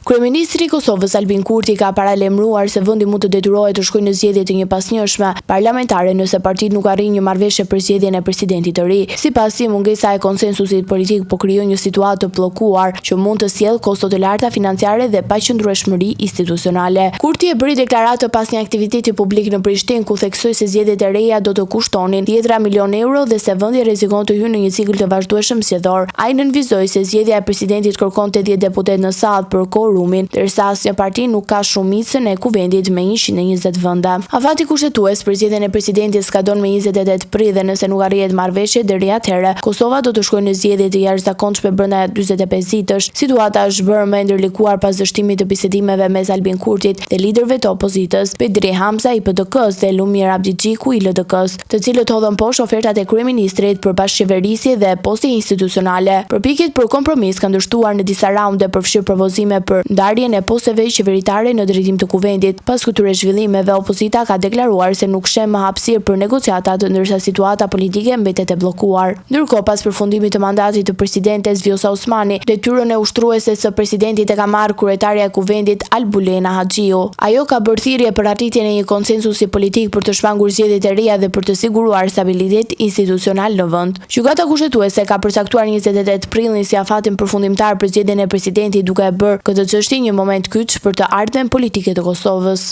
Kryeministri i Kosovës Albin Kurti ka paralajmëruar se vendi mund të detyrohet të shkojë në zgjedhje të njëpasnjëshme parlamentare nëse partitë nuk arrin një marrëveshje për zgjedhjen e presidentit të ri. Sipas tij, mungesa e konsensusit politik po krijon një situatë të bllokuar që mund të sjellë kosto të larta financiare dhe paqëndrueshmëri institucionale. Kurti e bëri deklaratë pas një aktiviteti publik në Prishtinë ku theksoi se zgjedhjet e reja do të kushtonin 10 milionë euro dhe se vendi rrezikon të hyjë në një cikël të vazhdueshëm zgjedhor. Ai nënvizoi se zgjedhja e presidentit kërkon 80 deputet në sallë për quorumin, ndërsa asnjë parti nuk ka shumicën e kuvendit me 120 vende. Afati kushtetues për zgjedhjen e presidentit skadon me 28 prill dhe nëse nuk arrihet marrëveshje deri atëherë, Kosova do të shkojë në zgjedhje të jashtëzakonshme brenda 45 ditësh. Situata është bërë më ndërlikuar pas dështimit të bisedimeve mes Albin Kurtit dhe liderëve të opozitës, Bedri Hamza i PDK-s dhe Lumir Abdigjiku i LDK-s, të cilët hodhën poshtë ofertat e kryeministrit për bashkëqeverisje dhe poste institucionale. Përpjekjet për kompromis kanë ndërtuar në disa raunde përfshirë propozime për ndarjen e posteve qeveritare në drejtim të kuvendit. Pas këtyre zhvillimeve, opozita ka deklaruar se nuk sheh më hapësirë për negociatat, ndërsa situata politike mbetet e bllokuar. Ndërkohë, pas përfundimit të mandatit të presidentes Vjosa Osmani, detyrën e ushtruese së presidentit e ka marrë kryetaria e kuvendit Albulena Haxhiu. Ajo ka bërë thirrje për arritjen e një konsensusi politik për të shmangur zgjedhjet e reja dhe për të siguruar stabilitet institucional në vend. Gjykata kushtetuese ka përcaktuar 28 prillin si afatin përfundimtar për zgjedhjen e presidentit, duke e bërë këtë çështje një moment kyç për të ardhmen politike të Kosovës.